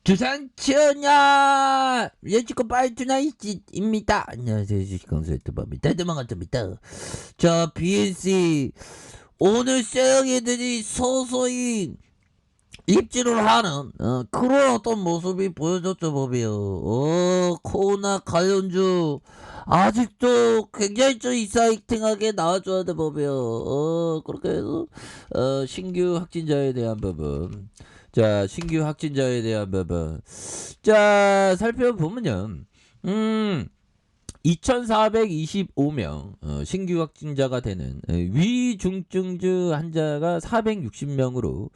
주상천야 여지껏 파이투나이트입니다. 안녕하세요, 주식kon설 유튜버입니다. 도망갔습니다. 자, BNC 오늘 셀러들이 서서히 입질을 하는 그런 어떤 모습이 보여졌죠, 보비요. 코로나 관련주 아직도 굉장히 좀 이사이팅하게 나와줘야 돼, 보비요. 그렇게 해서 신규 확진자에 대한 부분, 자, 신규 확진자에 대한 부분, 자, 살펴보면요. 2425명 신규 확진자가 되는 위중증주 환자가 460명으로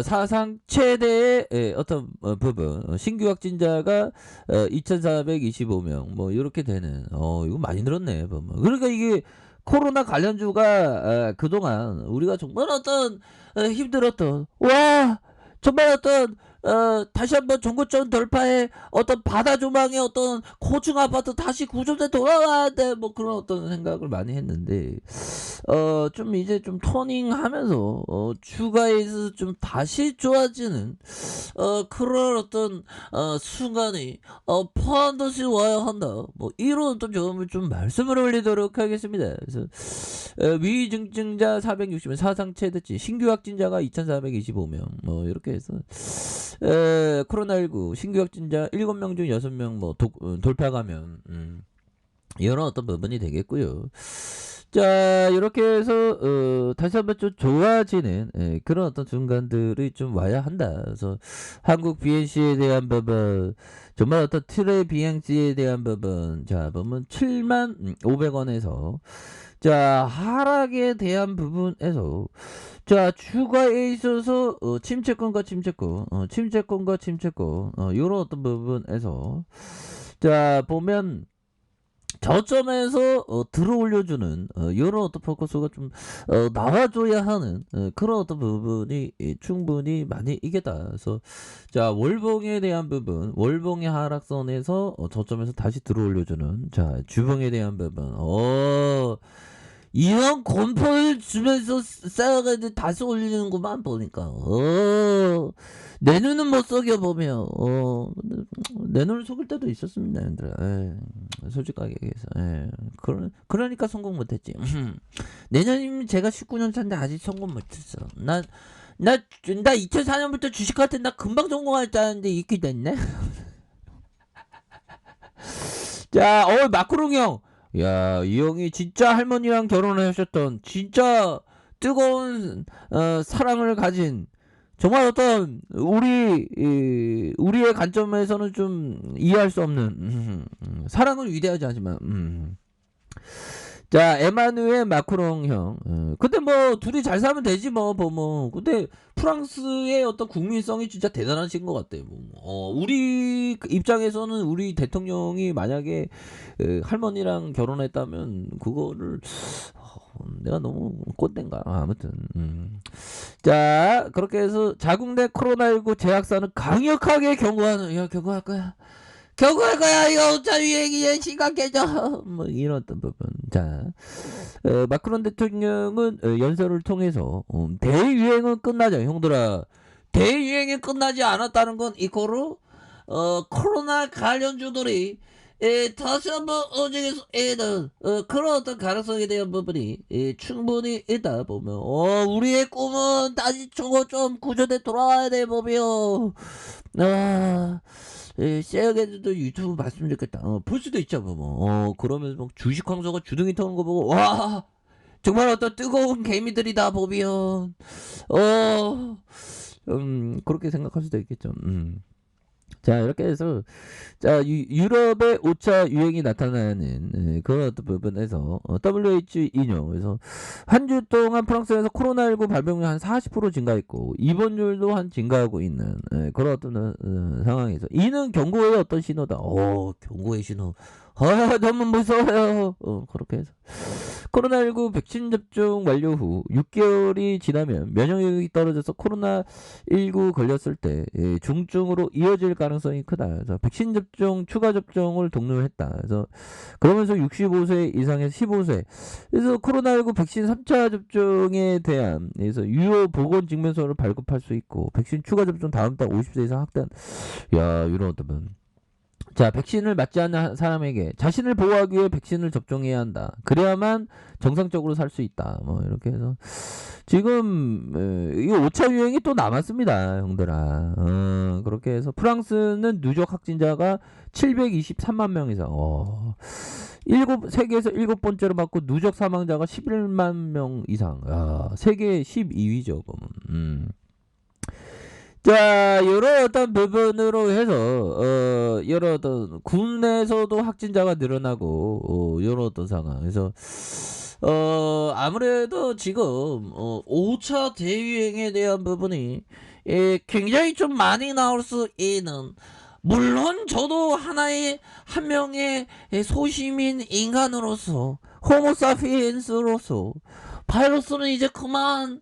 사상 최대의 어떤 부분 신규 확진자가 2425명 뭐 이렇게 되는 이거 많이 늘었네. 그러니까 이게 코로나 관련주가 그동안 우리가 정말 어떤 힘들었던 와 정말 어떤 다시 한번 정고점 돌파해 어떤 바다 조망의 어떤 고층 아파트 다시 구조대 돌아와야 돼 뭐 그런 어떤 생각을 많이 했는데 좀 이제 좀 터닝하면서 주가에서 좀 다시 좋아지는 그런 어떤 순간이 반드시 와야 한다 뭐 이런 어떤 점을 좀 말씀을 올리도록 하겠습니다. 그래서 위중증자 460명 사상 최대치 신규 확진자가 2425명 뭐 이렇게 해서 코로나19 신규 확진자 7명 중 6명 뭐 돌파가면 이런 어떤 부분이 되겠고요. 자, 이렇게 해서 다시 한번 좀 좋아지는 그런 어떤 순간들이 좀 와야 한다. 그래서 한국 BNC에 대한 부분, 정말 어떤 트레 비행지에 대한 부분, 자 보면 75,500원에서 자 하락에 대한 부분에서 자 주가에 있어서 침체권과 침체권 침체권과 침체권 요런 어떤 부분에서 자 보면 저점에서 들어올려주는 요런 어떤 포커스가 좀 나와줘야 하는 그런 어떤 부분이 충분히 많이 이겠다. 그래서 자 월봉에 대한 부분 월봉의 하락선에서 저점에서 다시 들어올려주는 자 주봉에 대한 부분 이런 공포를 주면서 쌓아가지고 다시 올리는구만 보니까 내 눈은 못 속여 보면 내 눈을 속일 때도 있었습니다, 얘들아. 솔직하게 얘기해서 그러니까 성공 못했지. 내년이면 제가 19년 차인데 아직 성공 못했어. 나 2004년부터 주식 같은 나 금방 성공할 줄 알았는데 이렇게 됐네. 자, 마크롱 형. 야, 이 형이 진짜 할머니랑 결혼을 하셨던 진짜 뜨거운 사랑을 가진 정말 어떤 우리의 관점에서는 좀 이해할 수 없는 사랑은 위대하지 않지만 자 에마누엘 마크롱 형 근데 뭐 둘이 잘 살면 되지 뭐 근데 프랑스의 어떤 국민성이 진짜 대단하신 것 같아요. 우리 입장에서는 우리 대통령이 만약에 할머니랑 결혼했다면 그거를 내가 너무 꼰대인가 아무튼 자 그렇게 해서 자국 내 코로나19 재확산을 강력하게 경고하는 경고할 거야 이거 오차 유행이 심각해져 뭐 이런 어떤 부분. 자 마크론 대통령은 연설을 통해서 대유행은 끝나자 형들아 대유행이 끝나지 않았다는 건 이거로 코로나 관련주들이 다시 한번 어제에서 그런 어떤 가능성에 대한 부분이 충분히 있다 보면 우리의 꿈은 다시 저거 좀 구조대 돌아와야 돼 보면 쎄하게도 유튜브 봤으면 좋겠다. 볼 수도 있죠, 뭐. 그러면서 막 주식 황소가 주둥이 터는 거 보고, 와, 정말 어떤 뜨거운 개미들이다, 보면. 그렇게 생각할 수도 있겠죠. 자, 이렇게 해서, 자, 유럽의 5차 유행이 나타나는 그런 어떤 부분에서 WHO 인용. 그래서 한 주 동안 프랑스에서 코로나19 발병률 한 40% 증가했고 입원율도 한 증가하고 있는 그런 어떤 상황에서 이는 경고의 어떤 신호다. 경고의 신호. 너무 무서워요. 그렇게 해서 코로나19 백신 접종 완료 후 6개월이 지나면 면역력이 떨어져서 코로나19 걸렸을 때 중증으로 이어질 가능성이 크다. 그래서 백신 접종 추가 접종을 독려했다. 그래서 그러면서 65세 이상에서 15세 그래서 코로나19 백신 3차 접종에 대한 그래서 유효 보건 증명서를 발급할 수 있고 백신 추가 접종 다음 달 50세 이상 확대. 야 이런 어떤 자, 백신을 맞지 않는 사람에게 자신을 보호하기 위해 백신을 접종해야 한다. 그래야만 정상적으로 살 수 있다. 뭐 이렇게 해서 지금 이 5차 유행이 또 남았습니다, 형들아. 그렇게 해서 프랑스는 누적 확진자가 723만 명 이상. 세계에서 7번째로 맞고 누적 사망자가 11만 명 이상. 세계 12위죠. 자, 여러 어떤 부분으로 해서, 여러 어떤, 군에서도 확진자가 늘어나고, 여러 어떤 상황. 그래서, 아무래도 지금, 5차 대유행에 대한 부분이, 굉장히 좀 많이 나올 수 있는, 물론 저도 한 명의 소시민 인간으로서, 호모사피엔스로서, 바이러스는 이제 그만,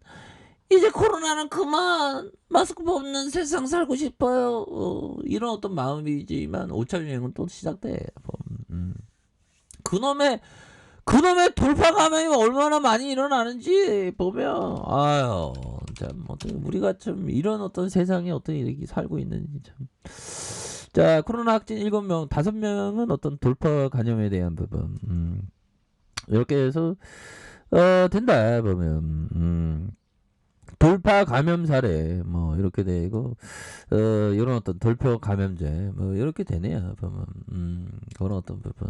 이제 코로나는 그만 마스크 벗는 세상 살고 싶어요. 이런 어떤 마음이지만 5차 유행은 또 시작돼. 그놈의 돌파 감염이 얼마나 많이 일어나는지 보면 아유 참 우리가 참 이런 어떤 세상에 어떤 이렇게 살고 있는지 참. 자 코로나 확진 7명 5명은 어떤 돌파 감염에 대한 부분 이렇게 해서 된다 보면 돌파 감염 사례 뭐 이렇게 되고 이런 어떤 돌파 감염제 뭐 이렇게 되네요 보면 그런 어떤 부분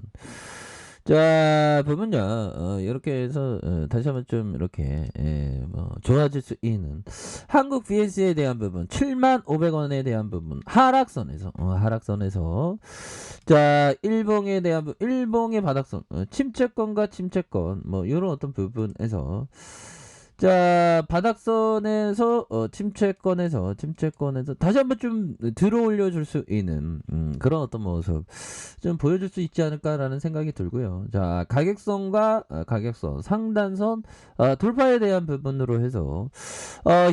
자 보면요 이렇게 해서 다시 한번 좀 이렇게 뭐 좋아질 수 있는 한국 BNC에 대한 부분 75,500원에 대한 부분 하락선에서 자 일봉에 대한 일봉의 바닥선 침체권과 침체권 뭐 이런 어떤 부분에서 자 바닥선에서 침체권에서 다시 한번 좀 들어올려 줄 수 있는 그런 어떤 모습 좀 보여줄 수 있지 않을까라는 생각이 들고요. 자 가격선과 가격선 상단선 돌파에 대한 부분으로 해서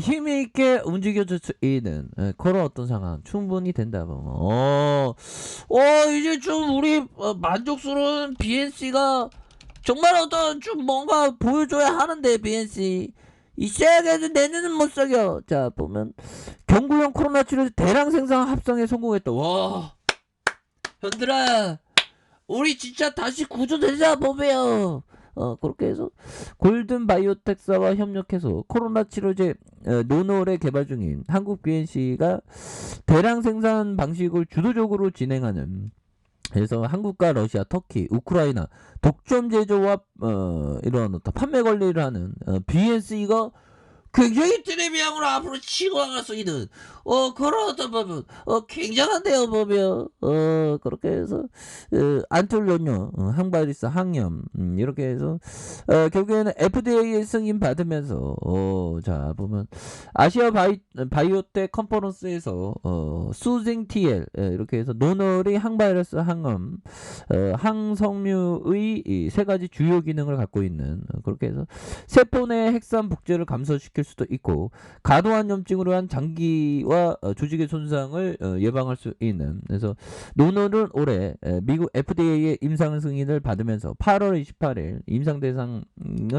힘이 있게 움직여줄 수 있는 그런 어떤 상황 충분히 된다 보면 이제 좀 우리 만족스러운 BNC가 정말 어떤 좀 뭔가 보여줘야 하는데 BNC 있어야겠는데 내년은 못 사겨. 자 보면 경구용 코로나 치료 대량 생산 합성에 성공했다. 와 현들아 우리 진짜 다시 구조되자 보배요. 그렇게 해서 골든 바이오텍사와 협력해서 코로나 치료제 노놀에 개발 중인 한국 BNC가 대량 생산 방식을 주도적으로 진행하는 그래서 한국과 러시아, 터키, 우크라이나 독점 제조와 이런 어떤 판매 관리를 하는 BNC가 굉장히 트레비앙으로 앞으로 치고 나갈 수 있는 그런 어떤 부분 굉장한데요 보면 그렇게 해서 안톨로뇨 항바이러스 항염 이렇게 해서 결국에는 FDA 승인 받으면서 자 보면 아시아 바이오텍 컨퍼런스에서 수징 TL 이렇게 해서 노널이 항바이러스 항염 항성류의 세 가지 주요 기능을 갖고 있는 그렇게 해서 세포 내 핵산 복제를 감소시킬 수도 있고 과도한 염증으로 한 장기와 조직의 손상을 예방할 수 있는 그래서 노널은 올해 미국 FDA의 임상 승인을 받으면서 8월 28일 임상 대상을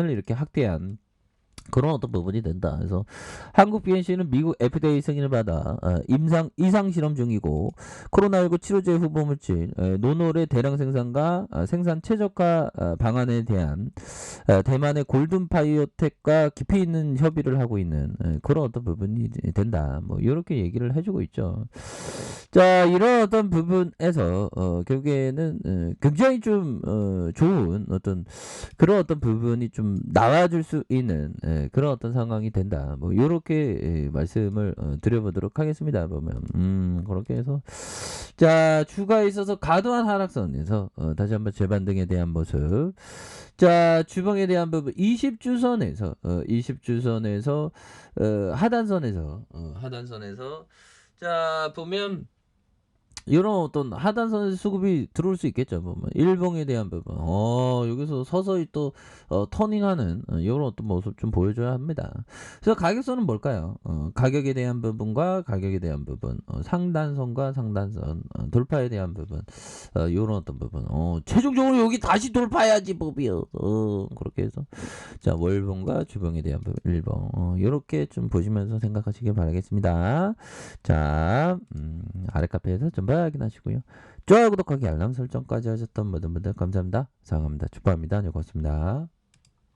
이렇게 확대한 그런 어떤 부분이 된다. 그래서 한국 BNC는 미국 FDA 승인을 받아 이상 실험 중이고 코로나19 치료제 후보 물질 노놀의 대량 생산과 생산 최적화 방안에 대한 대만의 골든 바이오텍과 깊이 있는 협의를 하고 있는 그런 어떤 부분이 된다. 뭐 이렇게 얘기를 해주고 있죠. 자 이런 어떤 부분에서 결국에는 굉장히 좀 좋은 어떤 그런 어떤 부분이 좀 나와줄 수 있는 그런 어떤 상황이 된다. 뭐 이렇게 말씀을 드려보도록 하겠습니다. 보면 그렇게 해서 자 주가에 있어서 과도한 하락선에서 다시 한번 재반등에 대한 모습. 자 주봉에 대한 부분 20주선에서 하단선에서 자 보면 이런 어떤 하단선에서 수급이 들어올 수 있겠죠. 뭐 일봉에 대한 부분. 여기서 서서히 또 터닝하는 요런 어떤 모습 좀 보여줘야 합니다. 그래서 가격선은 뭘까요? 가격에 대한 부분과 가격에 대한 부분, 상단선과 상단선 돌파에 대한 부분, 요런 어떤 부분. 최종적으로 여기 다시 돌파해야지 법이요. 그렇게 해서 자 월봉과 주봉에 대한 부분, 일봉 요렇게 좀 보시면서 생각하시길 바라겠습니다. 자 아래 카페에서 전부 확인하시고요. 좋아요, 구독하기, 알람 설정까지 하셨던 모든 분들 감사합니다. 사랑합니다. 축복합니다. 네, 고맙습니다.